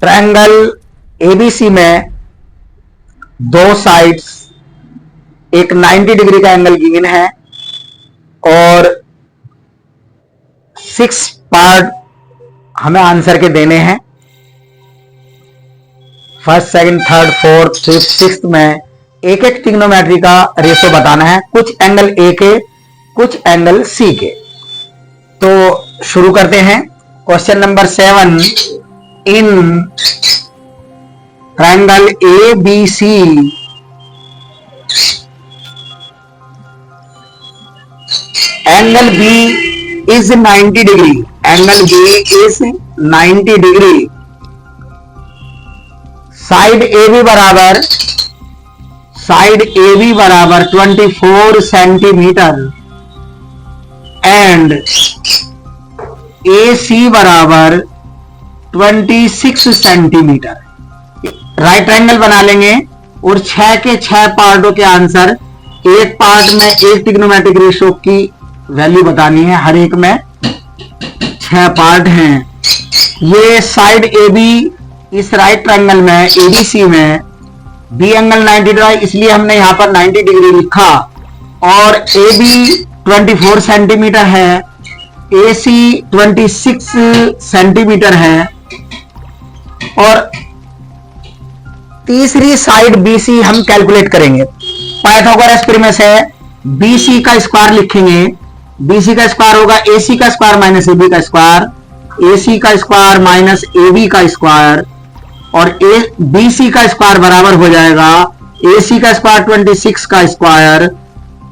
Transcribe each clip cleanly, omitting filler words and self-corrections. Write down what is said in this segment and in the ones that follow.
Triangle ABC में दो sides एक 90 डिग्री का एंगल गिवन है और 6 पार्ट हमें आंसर के देने हैं। First, second, third, fourth, fifth, sixth में एक एक ट्रिग्नोमेट्री का रेशो बताना है, कुछ एंगल ए के कुछ एंगल सी के। तो शुरू करते हैं। Question number 7, in triangle A B C angle B is 90 degree, angle B is 90 degree, side A B बराबर 24 सेंटीमीटर एंड ए सी बराबर 26 सेंटीमीटर। राइट ट्रायंगल बना लेंगे और 6 के 6 पार्टों के आंसर, एक पार्ट में एक ट्रिग्नोमेट्रिक रेशो की वैल्यू बतानी है, हर एक में 6 पार्ट हैं। ये साइड ए बी इस राइट ट्रायंगल में एबीसी में बी एंगल 90 डिग्री, इसलिए हमने यहां पर 90 डिग्री लिखा, और ए बी 24 सेंटीमीटर है, ए सी 26 सेंटीमीटर है, और तीसरी साइड बीसी हम कैलकुलेट करेंगे। पाइथागोरस प्रीमिस है, बीसी का स्क्वायर लिखेंगे, बीसी का स्क्वायर होगा एसी का स्क्वायर माइनस एबी का स्क्वायर, एसी का स्क्वायर माइनस एबी का स्क्वायर, और बीसी का स्क्वायर बराबर हो जाएगा एसी का स्क्वायर 26 का स्क्वायर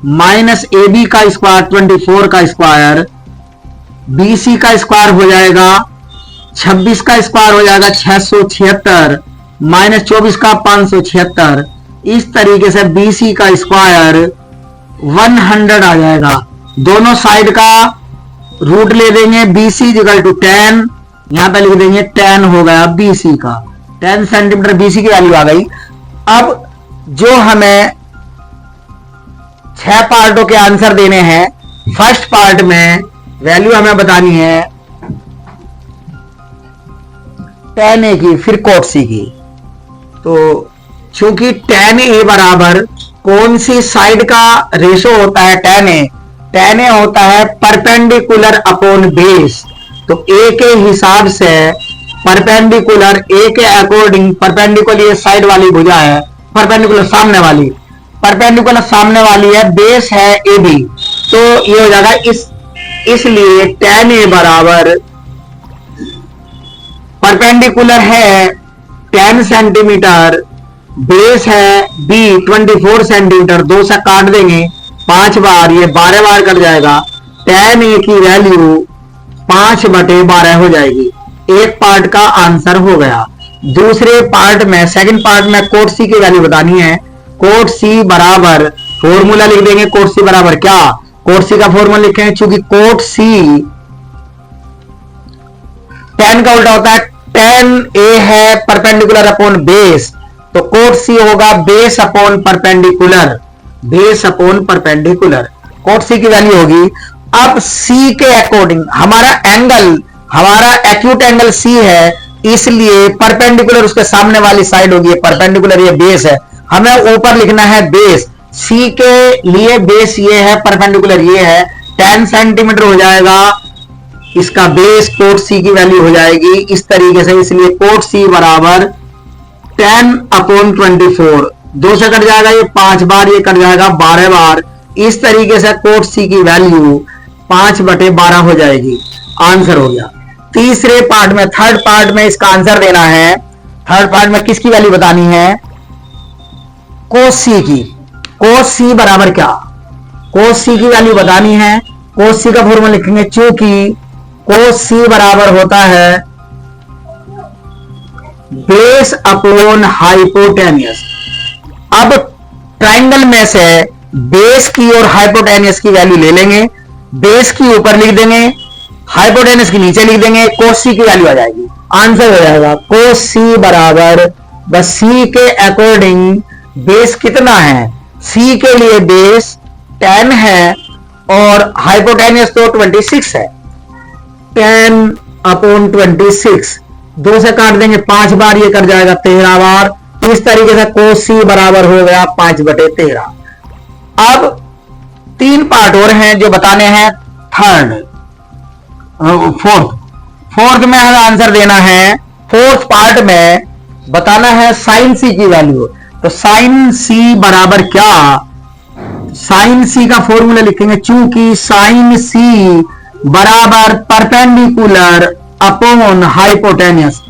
माइनस एबी का स्क्वायर 24 का स्क्वायर, बीसी का स्क्वायर हो जाएगा 26 का स्क्वायर हो जाएगा 676 माइनस 24 का 576। इस तरीके से बीसी का स्क्वायर 100 आ जाएगा। दोनों साइड का रूट ले देंगे, बीसी इक्वल टू 10, यहां पर लिख देंगे 10 हो गया बीसी का, 10 सेंटीमीटर बीसी की वैल्यू आ गई। अब जो हमें 6 पार्टों के आंसर देने हैं, फर्स्ट पार्ट में वैल्यू हमें बतानी है tan a की, फिर cot c की। तो चूंकि tan a बराबर कौन सी साइड का रेशो होता है, tan a होता है परपेंडिकुलर अपॉन बेस। तो a के हिसाब से परपेंडिकुलर, a के अकॉर्डिंग परपेंडिकुलर ये साइड वाली भुजा है, परपेंडिकुलर सामने वाली, परपेंडिकुलर सामने वाली है, बेस है ए बी, तो ये हो जाएगा इसलिए tan a बराबर परपेंडिकुलर है 10 सेंटीमीटर, बेस है b 24 सेंटीमीटर, 2 से काट देंगे 5 बार, ये 12 बार कट जाएगा, tan a की वैल्यू 5/12 हो जाएगी। एक पार्ट का आंसर हो गया। दूसरे पार्ट में, सेकंड पार्ट में cot c की वैल्यू बतानी है। cot c बराबर, फॉर्मूला लिख देंगे, cot c बराबर क्या, cot c का फॉर्मूला लिखेंगे, चूंकि cot c tan का उल्टा होता है, tan a है परपेंडिकुलर अपॉन बेस, तो cot c होगा base upon perpendicular, base upon perpendicular, cot c की वैल्यू होगी। अब c के अकॉर्डिंग हमारा एक्यूट एंगल c है, इसलिए परपेंडिकुलर उसके सामने वाली साइड होगी, परपेंडिकुलर ये बेस है, हमें ऊपर लिखना है बेस। c के लिए बेस ये है, परपेंडिकुलर ये है, 10 सेंटीमीटर हो जाएगा इसका बेस, cot c की वैल्यू हो जाएगी इस तरीके से, इसलिए cot c बराबर 10/24, 2 से कट जाएगा ये 5 बार, ये कट जाएगा 12 बार, इस तरीके से cot c की वैल्यू 5/12 हो जाएगी। आंसर हो गया। तीसरे पार्ट में, थर्ड पार्ट में इसका आंसर देना है। थर्ड पार्ट में किसकी वैल्यू बतानी है, cos c की। cos c बराबर क्या, cos c की वैल्यू बतानी है। cos c का फॉर्मूला लिखेंगे, चूंकि cos c बराबर होता है बेस अपॉन हाइपोटेनियस। अब ट्रायंगल में से बेस की और हाइपोटेनियस की वैल्यू ले लेंगे, बेस की ऊपर लिख देंगे, हाइपोटेनियस की नीचे लिख देंगे, cos c की वैल्यू आ जाएगी, आंसर हो जाएगा cos c बराबर, बस c के अकॉर्डिंग बेस कितना है, c के लिए बेस 10 है और हाइपोटेनियस तो 26 है, 10/26, 2 से काट देंगे 5 बार, ये कर जाएगा 13 बार। इस तरीके से cos c बराबर हो गया 5/13। अब 3 पार्ट और हैं जो बताने हैं। फोर्थ में हमें आंसर देना है। फोर्थ पार्ट में बताना है साइन सी की वैल्यू। तो साइन सी बराबर क्या, साइन सी का फॉर्मूला लिखेंगे। चूंकि साइन सी बराबर परपेंडिकुलर अपॉन हाइपोटेनियस,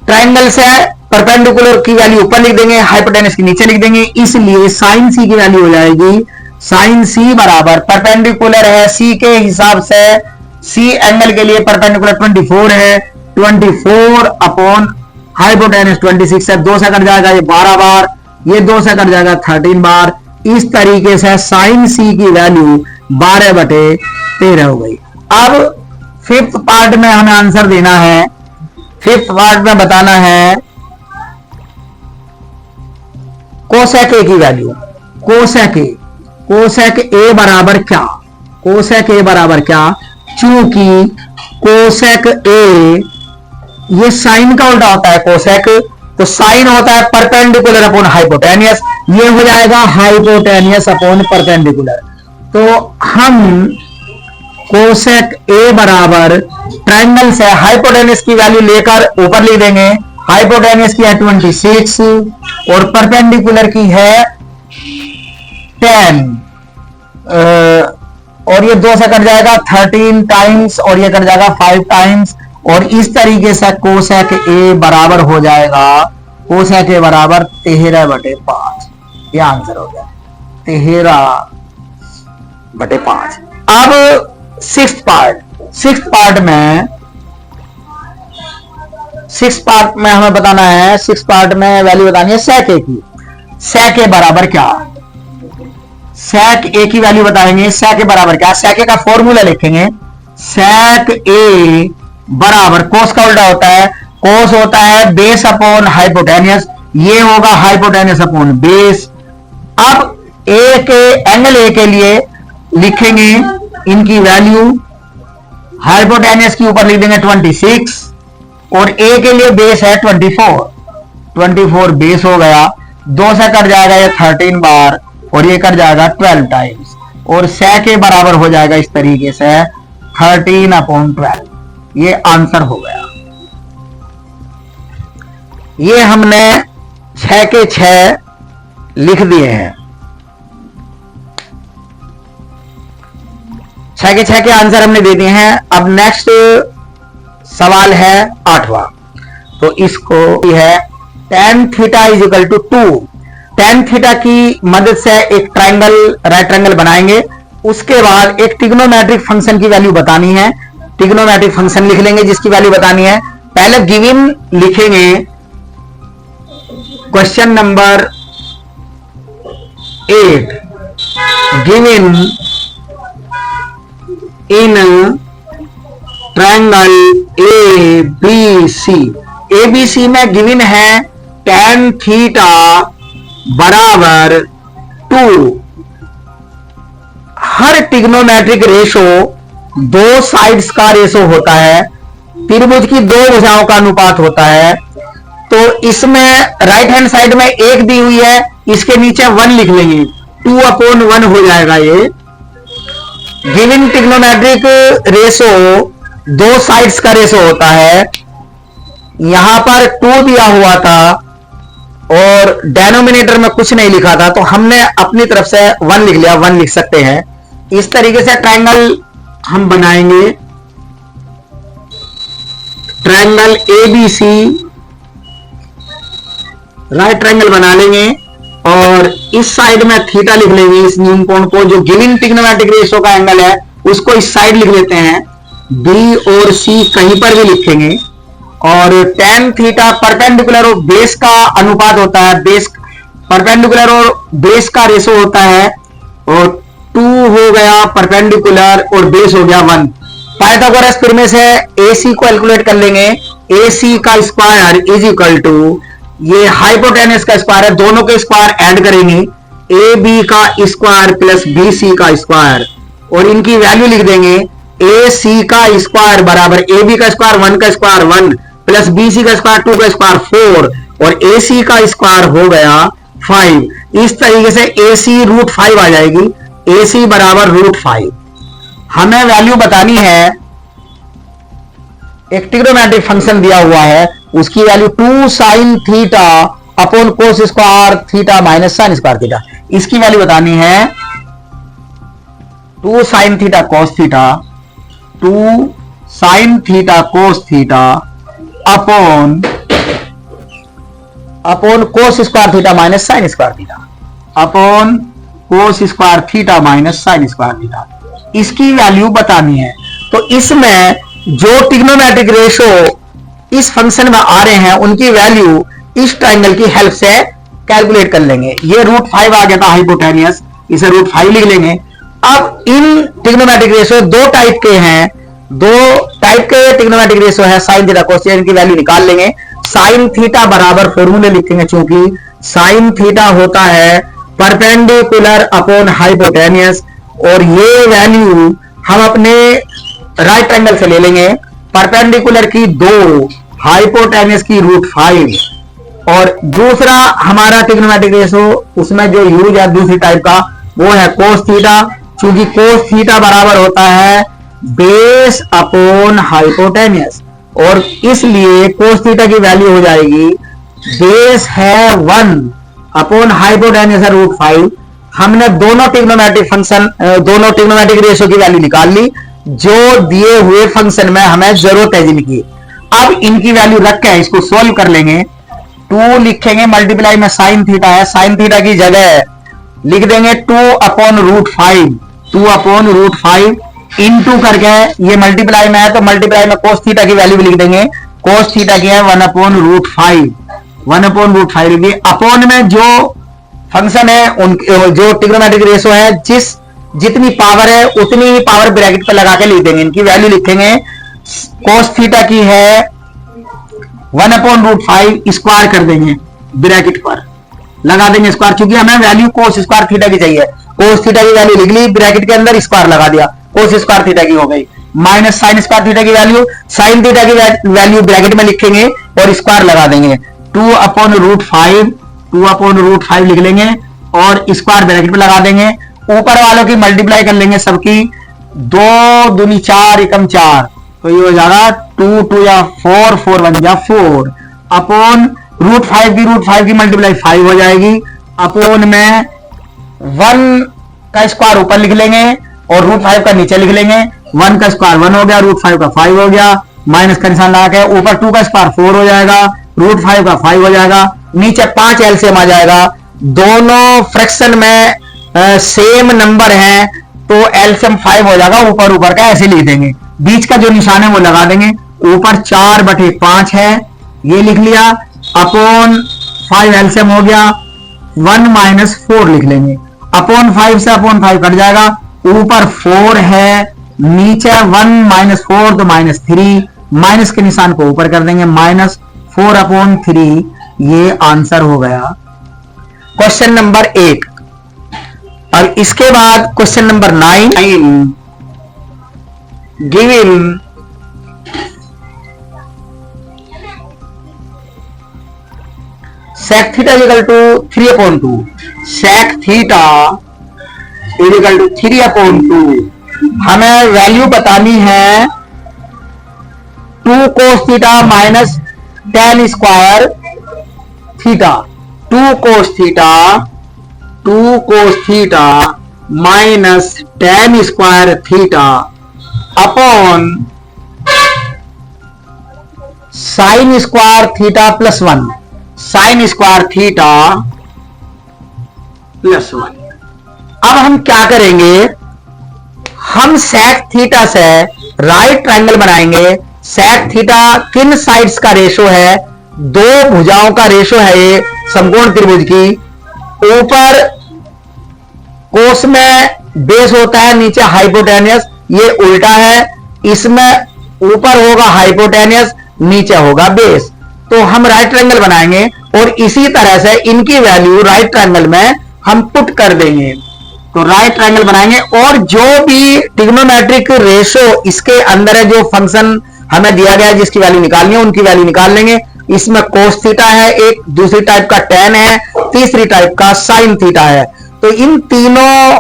ट्राइंगल से परपेंडिकुलर की वैल्यू ऊपर लिख देंगे, हाइपोटेनियस की नीचे लिख देंगे, इसलिए साइन सी की वैल्यू हो जाएगी साइन सी बराबर, परपेंडिकुलर है सी के हिसाब से, सी एंगल के लिए परपेंडिकुलर 24 है, 24 अपॉन हाइपोटेनियस 26 है। 2 से कट जाएगा ये 12 बार, ये 2 से कट जाएगा 13 बार। इस तरीके से साइन सी की वैल्यू 12/13 हो गई। अब फिफ्थ पार्ट में हमें आंसर देना है। फिफ्थ पार्ट में बताना है कोसेक ए की वैल्यू। कोसेक ए बराबर क्या, कोसेक ए बराबर क्या, चूंकि कोसेक ए ये साइन का उल्टा होता है कोसेक, तो साइन होता है परपेंडिकुलर अपॉन हाइपोटेनियस, ये हो जाएगा हाइपोटेनियस अपॉन परपेंडिकुलर। तो हम कोसेक ए बराबर ट्रायंगल से हाइपोटेनियस की वैल्यू लेकर ऊपर लिख देंगे। हाइपोटेनियस की है 26 और परपेंडिकुलर की है 10, और ये 2 से कट जाएगा 13 टाइम्स और ये कट जाएगा 5 टाइम्स, और इस तरीके से कोसेक ए बराबर हो जाएगा, कोसेक ए बराबर 13/5। ये आंसर हो गया 13/5। अब सिक्स्थ पार्ट में हमें बताना है, सिक्स्थ पार्ट में वैल्यू बतानी है सेक ए की। सेक ए बराबर क्या, सेक ए की वैल्यू बताएंगे। सेक ए बराबर क्या, सेक ए का फॉर्मूला लिखेंगे। सेक ए बराबर कोस का उल्टा होता है, कोस होता है बेस अपॉन हाइपोटेनियस, ये होगा हाइपोटेनियस अपॉन बेस। अब ए के एंगल ए के लिए लिखेंगे इनकी वैल्यू, हाइपोटेनियस की ऊपर लिख देंगे 26 और ए के लिए बेस है 24 बेस हो गया। 2 से कट जाएगा ये 13 बार और ये कट जाएगा 12 टाइम्स, और सेक ए बराबर हो जाएगा इस तरीके से 13/12। ये आंसर हो गया। ये हमने 6 के 6 लिख दिए हैं। 6 के 6 के आंसर हमने दे दिए हैं। अब नेक्स्ट सवाल है 8वां। तो इसको है tan theta is equal to 2। tan theta की मदद से एक ट्रायंगल, राइट ट्रायंगल बनाएंगे। उसके बाद एक ट्रिग्नोमेट्रिक फंक्शन की वैल्यू बतानी है। ट्रिग्नोमेट्रिक फंक्शन लिख लेंगे जिसकी वैल्यू बतानी है। पहले गिवन लिखेंगे, question number 8, given in triangle ABC। ABC में गिवन है tan थीटा बराबर 2। हर ट्रिग्नोमेट्रिक रेशो 2 साइड्स का रेशो होता है, त्रिभुज की 2 भुजाओं का अनुपात होता है। तो इसमें राइट हैंड साइड में 1 दी हुई है, इसके नीचे 1 लिख लेंगे, 2/1 हो जाएगा। ये गिवन ट्रिग्नोमेट्रिक रेशो 2 साइड्स का रेशो होता है। यहां पर 2 दिया हुआ था और डेनोमिनेटर में कुछ नहीं लिखा था, तो हमने अपनी तरफ से 1 लिख लिया, 1 लिख सकते हैं। इस तरीके से ट्रायंगल हम बनाएंगे। ट्रायंगल ABC राइट ट्रायंगल बना लेंगे और इस साइड में थीटा लिख लेंगे, इस न्यून कोण को, जो गिवन ट्रिग्नोमेट्रिक रेशो का एंगल है उसको इस साइड लिख लेते हैं। B और C कहीं पर भी लिखेंगे। और tan थीटा परपेंडिकुलर और बेस का अनुपात होता है, बेस परपेंडिकुलर और बेस का रेशो होता है, और 2 हो गया परपेंडिकुलर और बेस हो गया 1। पाइथागोरस प्रमेय से AC को कैलकुलेट कर लेंगे। AC का स्क्वायर इज इक्वल टू, ये हाइपोटेनस का स्क्वायर है, दोनों के स्क्वायर ऐड करेंगे, AB का स्क्वायर प्लस BC का स्क्वायर, और इनकी वैल्यू लिख देंगे। AC का स्क्वायर बराबर AB का स्क्वायर 1 का स्क्वायर 1 प्लस BC का स्क्वायर 2 का स्क्वायर 4 और AC का स्क्वायर हो गया 5। इस तरीके से AC √5 आ जाएगी। AC बराबर √5। हमें वैल्यू बतानी है, एक ट्रिग्नोमेट्रिक फंक्शन दिया हुआ है, उसकी value 2 sin theta upon cos square theta minus sign square theta. इसकी वैल्यू बतानी है 2 sin theta cos theta, 2 sin theta cos theta upon cos square theta minus sign square theta, upon cos square theta minus sign square theta. इसकी value बतानी है। तो इसमें जो trigonometric ratio इस फंक्शन में आ रहे हैं उनकी वैल्यू इस ट्राइंगल की हेल्प से कैलकुलेट कर लेंगे। ये √5 आ गया था हाइपोटेनियस, इसे √5 लिख लेंगे। अब इन ट्रिग्नोमेट्रिक रेशो दो टाइप के हैं, दो टाइप के ट्रिग्नोमेट्रिक रेशो है साइन थीटा कोस थीटा, इनकी वैल्यू निकाल लेंगे। साइन थीटा बराबर फॉर्मूले लिखेंगे, चूंकि साइन थीटा होता है परपेंडिकुलर अपॉन हाइपोटेनियस, और ये वैल्यू हम अपने राइट ट्रायंगल से ले लेंगे। परपेंडिकुलर की 2, हाइपोटेनियस की √5, और दूसरा हमारा ट्रिग्नोमेट्रिक रेशो उसमें जो यूज है दूसरी टाइप का वो है कोस थीटा, क्योंकि कोस थीटा बराबर होता है बेस अपॉन हाइपोटेनियस, और इसलिए कोस थीटा की वैल्यू हो जाएगी, बेस है 1 अपॉन हाइपोटेनियस है √5। हमने दोनों ट्रिग्नोमेट्रिक फंक्शन, दोनों ट्रिग्नोमेट्रिक रेशो की वैल्यू निकाल ली जो दिए हुए फंक्शन में हमें जरूरत है जिनकी। अब इनकी वैल्यू रख के इसको सोल्व कर लेंगे। 2 लिखेंगे मल्टीप्लाई में साइन थीटा है, साइन थीटा की जगह लिख देंगे 2 अपॉन √5, 2 अपॉन √5 इनटू करके, ये मल्टीप्लाई में है तो मल्टीप्लाई में कोस थीटा की वैल्यू भी लिख देंगे। कोस थीटा की है 1 अपॉन √5, 1 अपॉन √5 लिख दिए। अपॉन में जो फंक्शन है उनके जो ट्रिग्नोमेट्रिक रेशो है जितनी पावर है उतनी ही पावर ब्रैकेट पर लगा के लिख देंगे। इनकी वैल्यू लिखेंगे, कोस थीटा की है 1 अपॉन √5 स्क्वायर कर देंगे, ब्रैकेट पर लगा देंगे स्क्वायर, क्योंकि हमें वैल्यू कोस स्क्वायर थीटा की चाहिए। कोस थीटा की वैल्यू लिख ली, ब्रैकेट के अंदर स्क्वायर लगा दिया, कोस स्क्वायर थीटा की हो गई, माइनस साइन स्क्वायर थीटा की वैल्यू, साइन थीटा की वैल्यू ब्रैकेट में लिखेंगे और स्क्वायर लगा देंगे। 2 अपॉन √5, 2 अपॉन √5 लिख लेंगे और स्क्वायर ब्रैकेट में लगा देंगे। ऊपर वालों की मल्टीप्लाई कर लेंगे सबकी, 2 दूनी 4 एकम 4, तो ये हो जाएगा 2 2 या 4, 4 1 या 4 अपॉन √5 की मल्टीप्लाई 5 हो जाएगी, अपॉन में 1 का स्क्वायर ऊपर लिख लेंगे और √5 का नीचे लिख लेंगे। 1 का स्क्वायर 1 हो गया, √5 का 5 हो गया, माइनस का निशान लगा के ऊपर 2 का स्क्वायर 4 हो जाएगा, √5 का 5 हो जाएगा, नीचे 5 एलसीएम आ जाएगा। दोनों फ्रैक्शन में सेम नंबर है तो एलसीएम 5 हो जाएगा, ऊपर ऊपर का ऐसे लिख देंगे। बीच का जो निशान है वो लगा देंगे, ऊपर 4/5 है ये लिख लिया, अपॉन 5 एलसीएम हो गया, 1 - 4 लिख लेंगे। अपॉन 5 से अपॉन 5 कट जाएगा, ऊपर 4 है, नीचे 1 - 4 तो -3, माइनस के निशान को ऊपर कर देंगे, -4/3। ये आंसर हो गया क्वेश्चन नंबर 8। और इसके बाद question number 9, given sec theta equal to 3/2, sec theta equal to 3/2। हमें वैल्यू बतानी है 2 cos theta minus tan square theta, 2 cos theta minus tan square theta upon sine square theta plus 1, sine square theta plus 1। अब हम क्या करेंगे, हम sec theta से right triangle बनाएंगे। sec थीटा किन साइड्स का रेशो है, 2 भुजाओं का रेशो है ये समकोण त्रिभुज की। ऊपर कोस में बेस होता है, नीचे हाइपोटेनियस, ये उल्टा है, इसमें ऊपर होगा हाइपोटेनियस, नीचे होगा बेस। तो हम राइट ट्रायंगल बनाएंगे और इसी तरह से इनकी वैल्यू राइट ट्रायंगल में हम पुट कर देंगे। तो राइट ट्रायंगल बनाएंगे और जो भी ट्रिग्नोमेट्रिक रेशो इसके अंदर है, जो फंक्शन हमें दिया गया है जिसकी वैल्यू निकालनी है उनकी वैल्यू निकाल लेंगे। इसमें कोस थीटा है एक, दूसरी टाइप का टेन है, तीसरी टाइप का साइन थीटा है। तो इन तीनों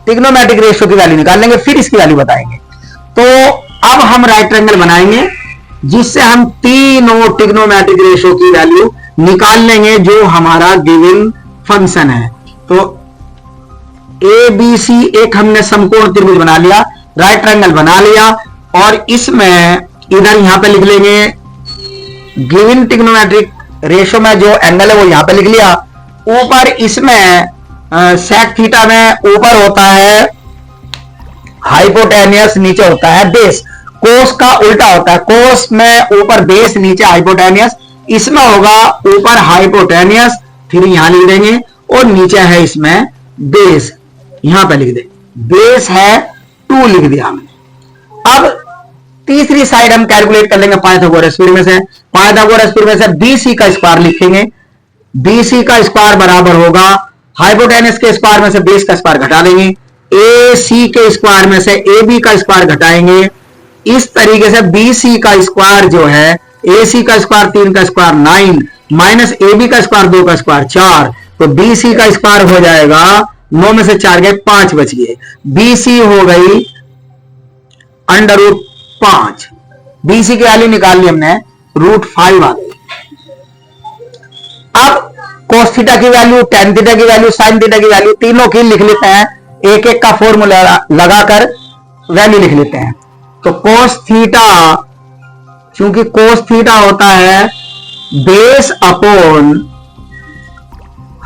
ट्रिग्नोमेट्रिक रेशियो की वैल्यू निकाल लेंगे, फिर इसकी वैल्यू बताएंगे। तो अब हम राइट ट्रायंगल बनाएंगे जिससे हम तीनों ट्रिग्नोमेट्रिक रेशियो की वैल्यू निकाल लेंगे जो हमारा गिवन फंक्शन है। तो ए बी सी एक हमने समकोण त्रिभुज बना लिया, राइट ट्रायंगल बना लिया, और इसमें इधर यहां पे लिख लेंगे गिवन ट्रिग्नोमेट्रिक रेशियो में जो एंगल है वो यहां पे लिख लिया। ऊपर इसमें सेक थीटा में ऊपर होता है हाइपोटेनियस, नीचे होता है बेस। कोस का उल्टा होता है, कोस में ऊपर बेस नीचे हाइपोटेनियस, इसमें होगा ऊपर हाइपोटेनियस, फिर यहां लिख देंगे, और नीचे है इसमें बेस, यहां पे लिख दे बेस है 2 लिख दिया हमने। अब तीसरी साइड हम कैलकुलेट कर लेंगे पाइथागोरस थ्योरम से। पाइथागोरस थ्योरम से बीसी का स्क्वायर लिखेंगे, बीसी का स्क्वायर बराबर होगा हाइपोटेनस के स्क्वायर में से बेस का स्क्वायर घटा देंगे, ए सी के स्क्वायर में से ए बी का स्क्वायर घटाएंगे। इस तरीके से बीसी का स्क्वायर जो है, ए सी का स्क्वायर 3 का स्क्वायर 9 माइनस ए बी का स्क्वायर 2 का स्क्वायर 4, तो बीसी का स्क्वायर हो जाएगा 9 में से 4 गए 5 बच गए, बीसी हो गई √5। बीसी की वैल्यू निकाल ली हमने, √5 आ गई। अब कोस थीटा की वैल्यू, टेन थीटा की वैल्यू, साइन थीटा की वैल्यू तीनों की लिख लेते हैं, एक एक का फॉर्मूला लगाकर वैल्यू लिख लेते हैं। तो कोस थीटा, क्योंकि कोस थीटा होता है बेस अपॉन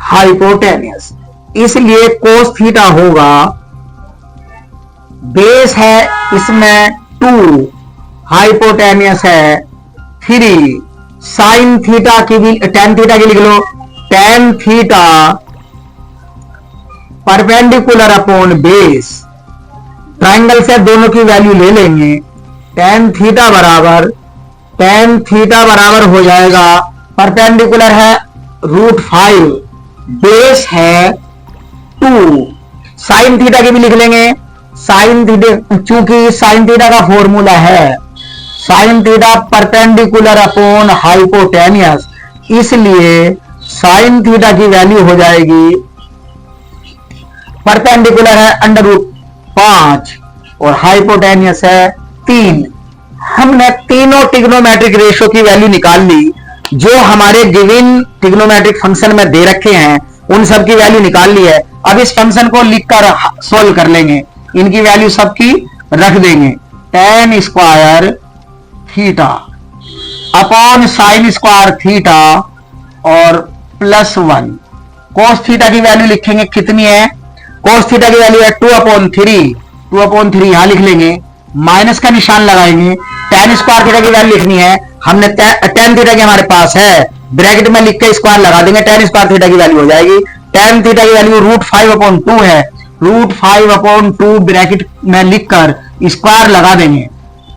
हाइपोटेनियस, इसलिए कोस थीटा होगा, बेस है इसमें 2, हाइपोटेनियस है 3, साइन थीटा की भी, टेन थीटा की लिख लो, tan theta perpendicular upon base, triangle से दोनों की वैल्यू ले लेंगे, टेन थीटा बराबर हो जाएगा, परपेंडिकुलर है √5, बेस है 2, साइन थीटा की भी लिख लेंगे, साइन थीटा, चूंकि साइन थीटा का फॉर्मूला है sine theta perpendicular upon hypotenuse, इसलिए साइन थीटा की वैल्यू हो जाएगी, परपेंडिकुलर है √5 और हाइपोटेनियस है 3। हमने तीनों ट्रिग्नोमेट्रिक रेशियो की वैल्यू निकाल ली जो हमारे गिवन ट्रिग्नोमेट्रिक फंक्शन में दे रखे हैं, उन सब की वैल्यू निकाल ली है। अब इस फंक्शन को लिखकर सोल्व कर लेंगे, इनकी वैल्यू सबकी रख देंगे, ten square theta upon sine square theta और +1। कोस थीटा की वैल्यू लिखेंगे, कितनी है, कोस थीटा की वैल्यू है 2/3 यहां लिख लेंगे, माइनस का निशान लगाएंगे, टेन स्क्वायर थीटा की वैल्यू लिखनी है, हमने टेन थीटा की हमारे पास है, ब्रैकेट में लिख के स्क्वायर लगा देंगे, टेन स्क्वायर थीटा की वैल्यू हो जाएगी, टेन थीटा की वैल्यू √5/2 है, √5/2 ब्रैकेट में लिखकर स्क्वायर लगा देंगे,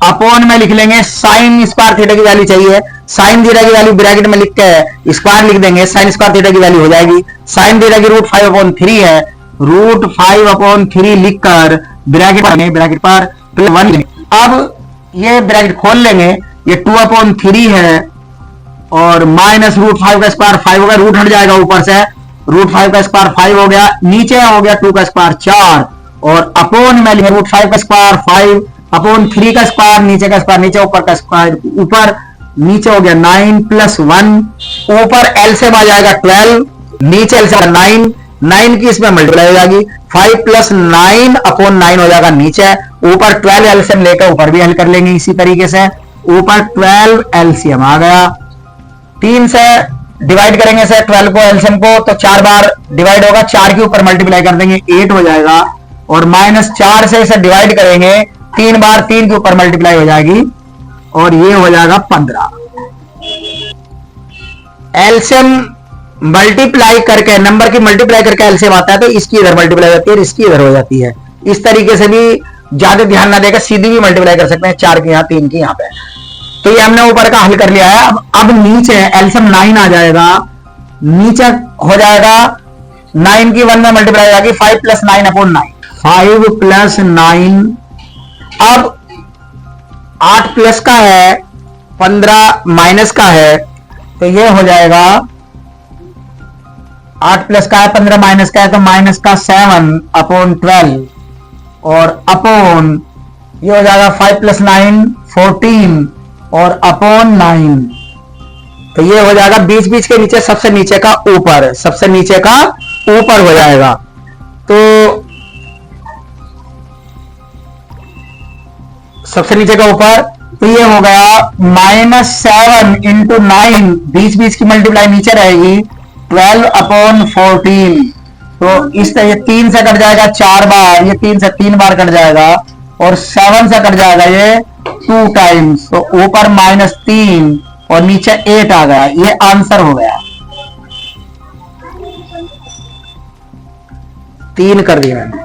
अपॉन में लिख लेंगे, साइन स्क्वायर थीटा की वैल्यू चाहिए, साइन थीटा की वैल्यू ब्रैकेट में लिख के स्क्वायर लिख देंगे, साइन स्क्वायर थीटा की वैल्यू हो जाएगी, साइन थीटा की √5/3 है, √5/3 लिखकर ब्रैकेट पर +1। अब ये ब्रैकेट खोल लेंगे, ये 2/3 है और माइनस √5 का स्क्वायर 5 होगा, रूट हट जाएगा ऊपर से, √5 का स्क्वायर 5 हो गया, नीचे हो गया 2 का स्क्वायर 4 और अपॉन में लिखे √5 का स्क्वायर 5/3 का स्क्वायर, नीचे का स्क्वायर नीचे, ऊपर का स्क्वायर ऊपर, नीचे हो गया 9 + 1, ऊपर एलसीएम आ जाएगा 12, नीचे एलसीएम 9 की इसमें मल्टीप्लाई हो जाएगी, 5 + 9/9 हो जाएगा नीचे, ऊपर 12 एलसीएम लेकर ऊपर भी हल कर लेंगे इसी तरीके से, ऊपर 12 एलसीएम आ गया, 3 से डिवाइड करेंगे से 12 को एलसीएम को, तो 4 बार डिवाइड होगा, 4 के ऊपर मल्टीप्लाई कर देंगे 8 हो जाएगा, और -4 से इसे डिवाइड करेंगे 3 बार, 3 के ऊपर मल्टीप्लाई हो जाएगी और ये हो जाएगा 15। एलसीएम मल्टीप्लाई करके, नंबर की मल्टीप्लाई करके एलसीएम आता है, तो इसकी इधर मल्टीप्लाई होती है, इसकी इधर हो जाती है। इस तरीके से भी ज्यादा ध्यान ना देकर सीधी भी मल्टीप्लाई कर सकते हैं, 4 की यहां 3 की यहां पे। तो ये हमने ऊपर का हल कर लिया है। अब नीचे एलसीएम 9 आ जाएगा, नीचे हो जाएगा 9 की 1 में मल्टीप्लाई हो जाएगी, 5 + 9/9, 5 + 9। अब 8 प्लस का है, 15 माइनस का है, तो ये हो जाएगा 8 प्लस का है, 15 माइनस का है, तो माइनस का 7/12 और अपॉन ये हो जाएगा 5 + 9 14 और अपॉन 9। तो ये हो जाएगा बीच बीच के नीचे सबसे नीचे का ऊपर, सबसे नीचे का ऊपर हो जाएगा। तो सबसे नीचे का ऊपर, तो ये हो गया -7 × 9, बीच बीच की मल्टीप्लाई नीचे रहेगी, 12/14। तो इस तरह 3 से कट जाएगा 4 बार, ये 3 से 3 बार कट जाएगा, और 7 से कट जाएगा ये 2 टाइम्स, तो ऊपर -3 और नीचे 8 आ गया। ये आंसर हो गया, 3 कर दिया मैंने।